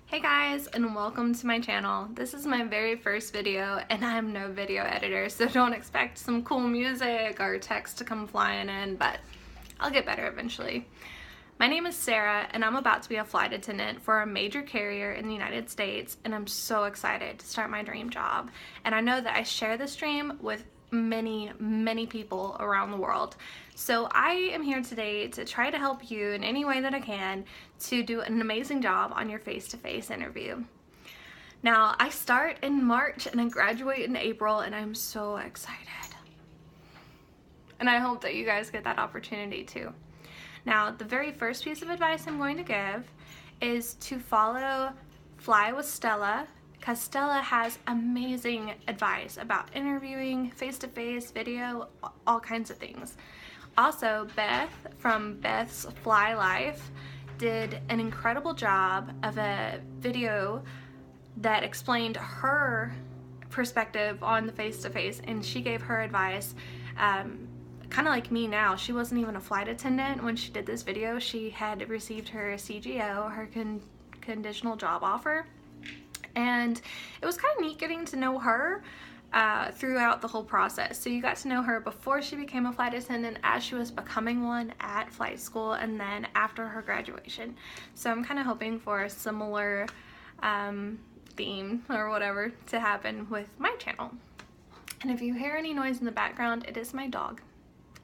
Hey guys, and welcome to my channel. This is my very first video and I'm no video editor, so don't expect some cool music or text to come flying in, but I'll get better eventually. My name is Sarah and I'm about to be a flight attendant for a major carrier in the United States, and I'm so excited to start my dream job. And I know that I share this dream with many people around the world. So I am here today to try to help you in any way that I can to do an amazing job on your face-to-face interview. Now, I start in March and I graduate in April, and I'm so excited. And I hope that you guys get that opportunity too. Now, the very first piece of advice I'm going to give is to follow Fly with Stella, because Stella has amazing advice about interviewing, face-to-face, video, all kinds of things. Also, Beth from Beth's Fly Life did an incredible job of a video that explained her perspective on the face-to-face, and she gave her advice kind of like me now. She wasn't even a flight attendant when she did this video. She had received her CGO, her conditional job offer, and it was kind of neat getting to know her throughout the whole process. So you got to know her before she became a flight attendant, as she was becoming one at flight school, and then after her graduation. So I'm kind of hoping for a similar theme or whatever to happen with my channel. And if you hear any noise in the background, it is my dog.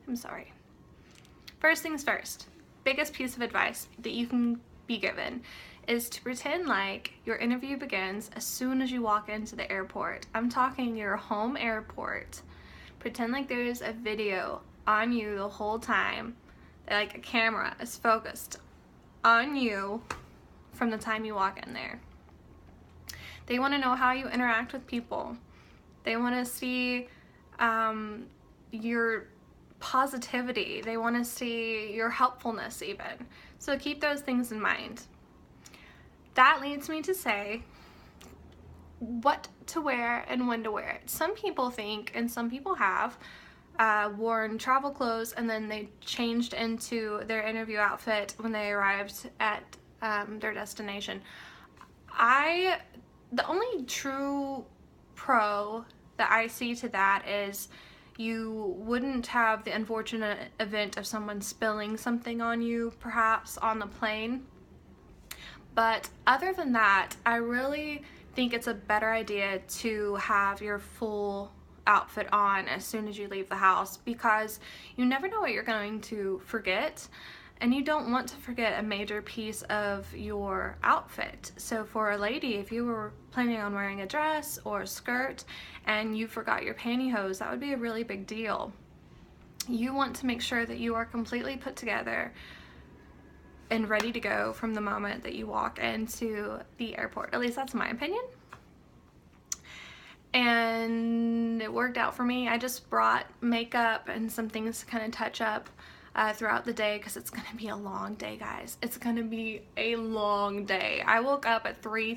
I'm sorry. First things first, biggest piece of advice that you can be given is to pretend like your interview begins as soon as you walk into the airport. I'm talking your home airport. Pretend like there's a video on you the whole time, that like a camera is focused on you from the time you walk in there. They want to know how you interact with people. They want to see your positivity. They want to see your helpfulness even. So keep those things in mind. That leads me to say what to wear and when to wear it. Some people think, and some people have, worn travel clothes and then they changed into their interview outfit when they arrived at their destination. The only true pro that I see to that is you wouldn't have the unfortunate event of someone spilling something on you, perhaps on the plane. But other than that, I really think it's a better idea to have your full outfit on as soon as you leave the house, because you never know what you're going to forget, and you don't want to forget a major piece of your outfit. So for a lady, if you were planning on wearing a dress or a skirt and you forgot your pantyhose, that would be a really big deal. You want to make sure that you are completely put together and ready to go from the moment that you walk into the airport. At least that's my opinion. And it worked out for me. I just brought makeup and some things to kind of touch up throughout the day, because it's going to be a long day, guys. It's going to be a long day. I woke up at 3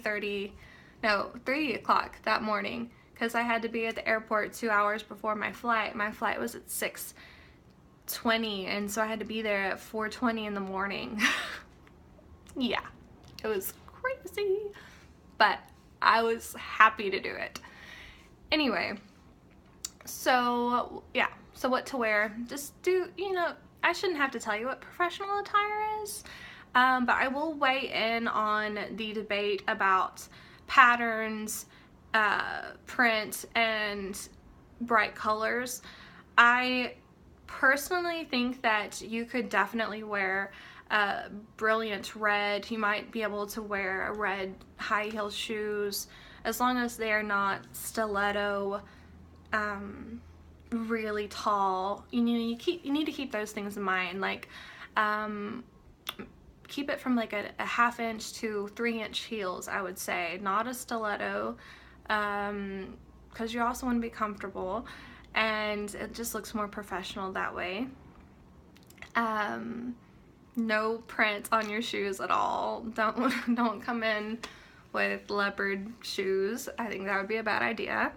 o'clock that morning because I had to be at the airport 2 hours before my flight. My flight was at 6:20, and so I had to be there at 4:20 in the morning. Yeah, it was crazy, but I was happy to do it. Anyway, so yeah, so what to wear? Just do, I shouldn't have to tell you what professional attire is, but I will weigh in on the debate about patterns, print, and bright colors. I personally think that you could definitely wear a brilliant red. You might be able to wear a red high heel shoes, as long as they are not stiletto, really tall. You need to keep those things in mind. Like, keep it from like a 1/2 inch to 3-inch heels, I would say. Not a stiletto, because you also want to be comfortable, and it just looks more professional that way. No print on your shoes at all. Don't come in with leopard shoes. I think that would be a bad idea.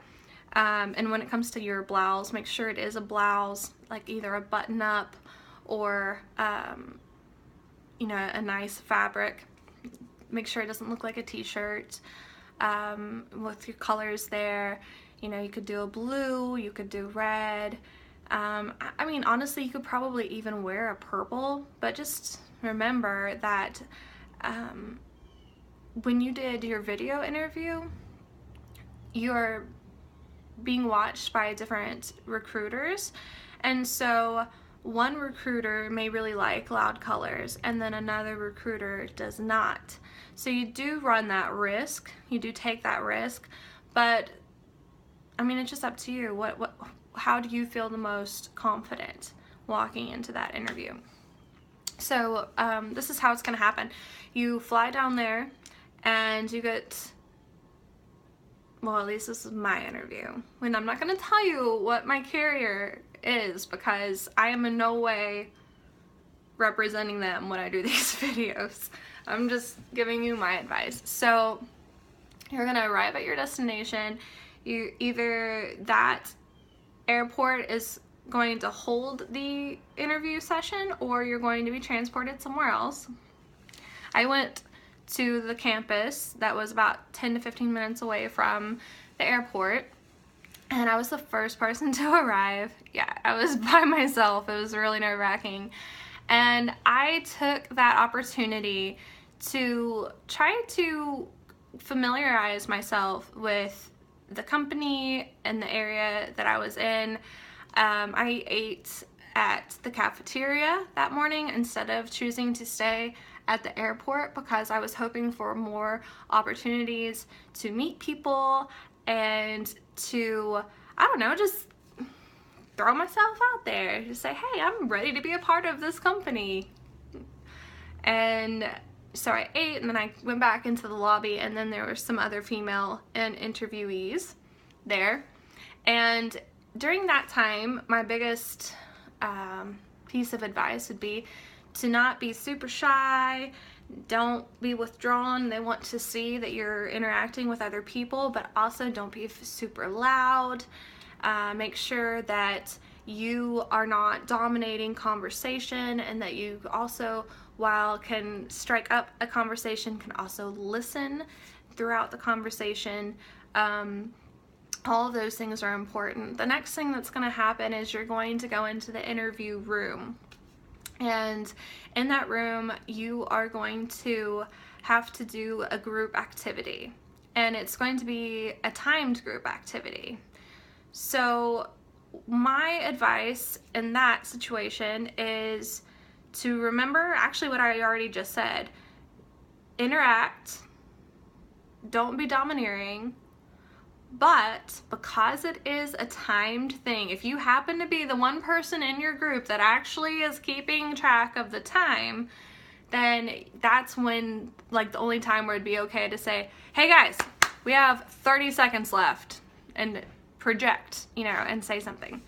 And when it comes to your blouse, make sure it is a blouse, like either a button-up or a nice fabric. make sure it doesn't look like a t-shirt, with your colors there. You know, you could do a blue, you could do red. I mean, honestly, you could probably even wear a purple, but just remember that when you did your video interview, you're being watched by different recruiters, and so one recruiter may really like loud colors and then another recruiter does not. So you do run that risk, you do take that risk, but I mean, it's just up to you. How do you feel the most confident walking into that interview? So this is how it's gonna happen. You fly down there and you get, well, at least this is my interview. And I'm not gonna tell you what my carrier is because I am in no way representing them when I do these videos. I'm just giving you my advice. So you're gonna arrive at your destination. You either that airport is going to hold the interview session or you're going to be transported somewhere else. I went to the campus that was about 10 to 15 minutes away from the airport, and I was the first person to arrive. Yeah, I was by myself. It was really nerve-wracking, and I took that opportunity to try to familiarize myself with the company and the area that I was in. I ate at the cafeteria that morning instead of choosing to stay at the airport because I was hoping for more opportunities to meet people and to, I don't know, just throw myself out there. Just say, hey, I'm ready to be a part of this company. And so I ate, and then I went back into the lobby, and then there were some other female and interviewees there. And during that time, my biggest piece of advice would be to not be super shy. Don't be withdrawn. They want to see that you're interacting with other people, but also don't be super loud. Make sure that you are not dominating conversation, and that you also, while can strike up a conversation, can also listen throughout the conversation. All of those things are important. The next thing that's going to happen is you're going to go into the interview room. And in that room, you are going to have to do a group activity. And it's going to be a timed group activity. So my advice in that situation is to remember actually what I already just said. Interact. Don't be domineering. But because it is a timed thing, if you happen to be the one person in your group that actually is keeping track of the time, then that's when, like, the only time where it'd be okay to say, hey guys, we have 30 seconds left, and project, you know, and say something.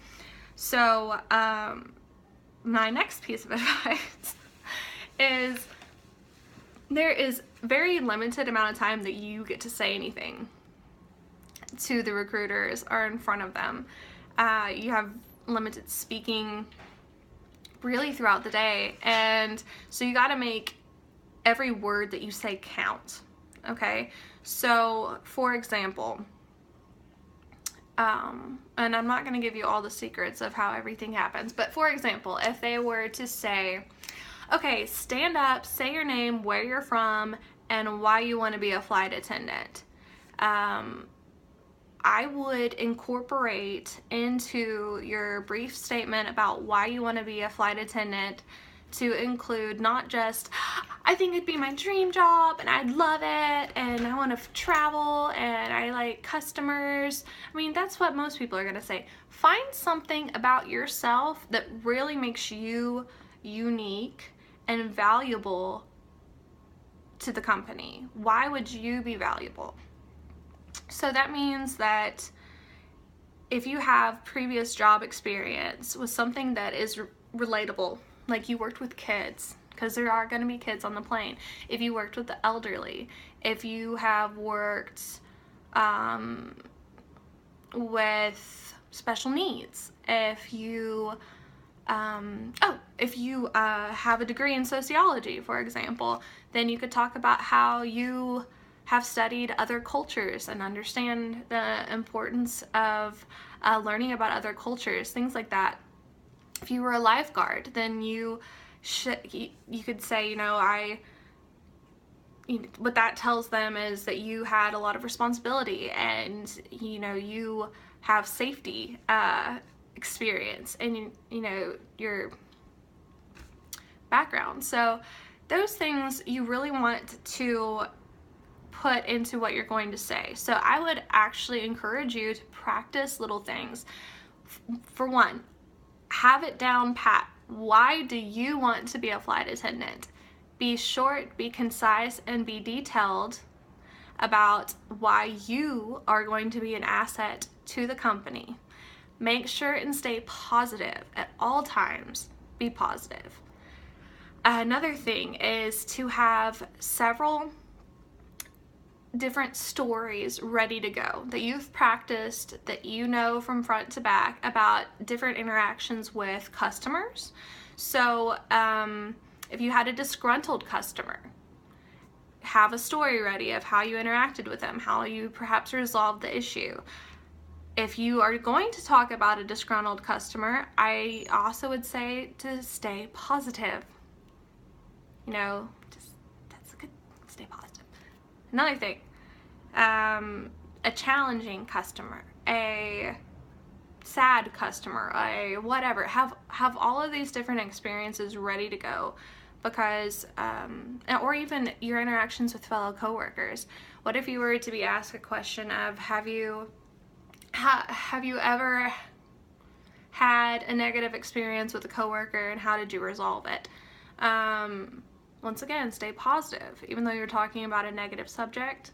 So my next piece of advice is there is very limited amount of time that you get to say anything to the recruiters or in front of them. You have limited speaking really throughout the day, and so you got to make every word that you say count. Okay, so for example, and I'm not going to give you all the secrets of how everything happens, but for example, if they were to say, okay, stand up, say your name, where you're from, and why you want to be a flight attendant, I would incorporate into your brief statement about why you want to be a flight attendant to include not just, I think it'd be my dream job and I'd love it and I want to travel and I like customers. I mean, that's what most people are going to say. Find something about yourself that really makes you unique and valuable to the company. Why would you be valuable? So that means that if you have previous job experience with something that is relatable, like you worked with kids, because there are going to be kids on the plane, if you worked with the elderly, if you have worked with special needs, if you if you have a degree in sociology, for example, then you could talk about how you have studied other cultures and understand the importance of learning about other cultures, things like that. If you were a lifeguard, then you could say, what that tells them is that you had a lot of responsibility, and you have safety experience, and your background. So those things you really want to put into what you're going to say. So I would actually encourage you to practice little things. For one, have it down pat. Why do you want to be a flight attendant? Be short, be concise, and be detailed about why you are going to be an asset to the company. Make sure and stay positive at all times. Be positive. Another thing is to have several different stories ready to go that you've practiced, that you know from front to back about different interactions with customers. So if you had a disgruntled customer, have a story ready of how you interacted with them, how you perhaps resolved the issue. If you are going to talk about a disgruntled customer, I also would say to stay positive. That's a good, stay positive. Another thing, a challenging customer, a sad customer, a whatever, have all of these different experiences ready to go, because or even your interactions with fellow coworkers. What if you were to be asked a question of, have you ever had a negative experience with a coworker, and how did you resolve it? Once again, stay positive, even though you're talking about a negative subject.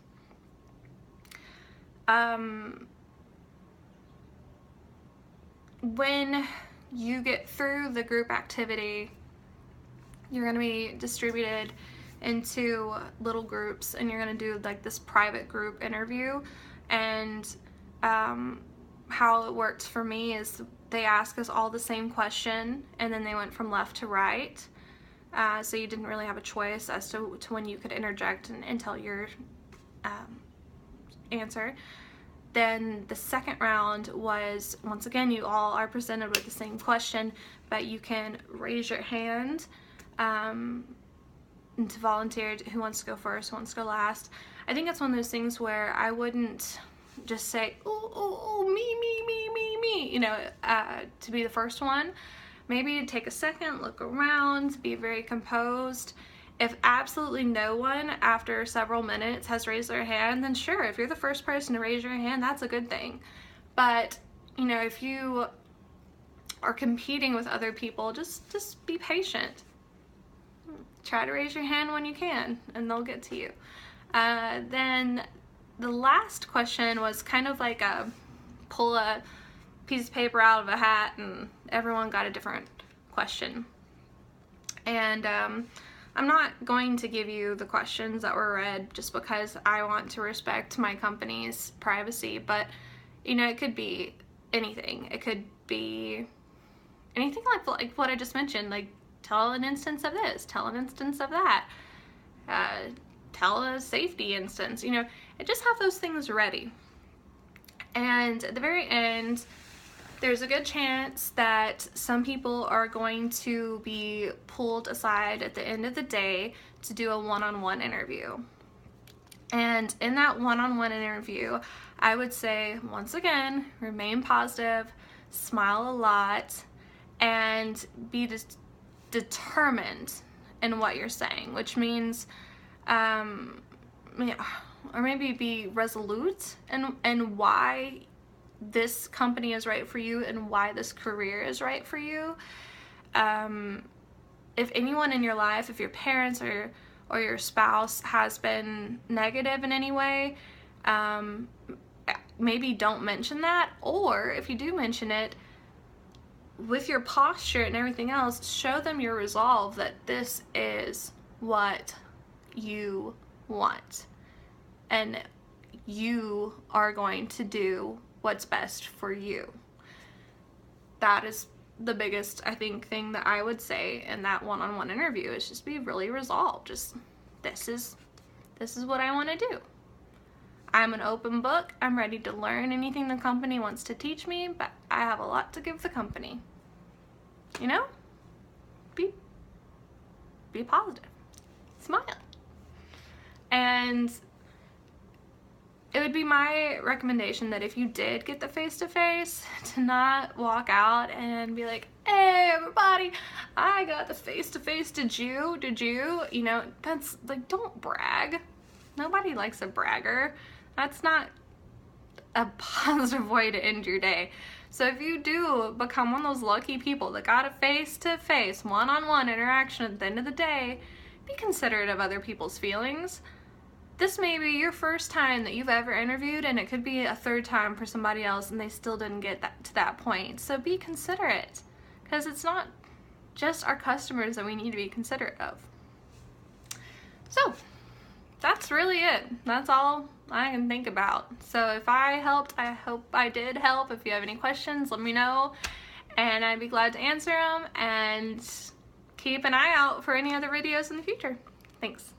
When you get through the group activity, you're going to be distributed into little groups, and you're going to do like this private group interview. And how it worked for me is they ask us all the same question, and then they went from left to right. So you didn't really have a choice as to when you could interject and tell your answer. Then the second round was, once again, you all are presented with the same question, but you can raise your hand and to volunteer to who wants to go first, who wants to go last. I think it's one of those things where I wouldn't just say, oh, me, to be the first one. Maybe take a second, look around, be very composed. If absolutely no one after several minutes has raised their hand, then sure, if you're the first person to raise your hand, that's a good thing. But, if you are competing with other people, just be patient. Try to raise your hand when you can, and they'll get to you. Then the last question was kind of like pull a piece of paper out of a hat, and everyone got a different question. And I'm not going to give you the questions that were read just because I want to respect my company's privacy, but it could be anything. It could be anything like what I just mentioned, like tell an instance of this, tell an instance of that, tell a safety instance, just have those things ready. And at the very end, there's a good chance that some people are going to be pulled aside at the end of the day to do a one-on-one interview. And in that one-on-one interview, I would say, once again, remain positive, smile a lot, and be determined in what you're saying, which means, or maybe be resolute in why this company is right for you and why this career is right for you. If anyone in your life, if your parents or your spouse has been negative in any way, maybe don't mention that, or if you do mention it, with your posture and everything else, show them your resolve that this is what you want, and you are going to do what's best for you. That is the biggest, I think, thing that I would say in that one-on-one interview is just be really resolved. Just, this is what I want to do. I'm an open book. I'm ready to learn anything the company wants to teach me, but I have a lot to give the company. You know? Be positive. Smile. And it would be my recommendation that if you did get the face-to-face, to not walk out and be like, hey everybody, I got the face-to-face, did you? You know, that's like, don't brag. Nobody likes a bragger. That's not a positive way to end your day. So if you do become one of those lucky people that got a face-to-face, one-on-one interaction at the end of the day, be considerate of other people's feelings. This may be your first time that you've ever interviewed, and it could be a third time for somebody else and they still didn't get to that point. So be considerate, because it's not just our customers that we need to be considerate of. So that's really it. That's all I can think about. So if I helped, I hope I did help. If you have any questions, let me know, and I'd be glad to answer them, and keep an eye out for any other videos in the future. Thanks.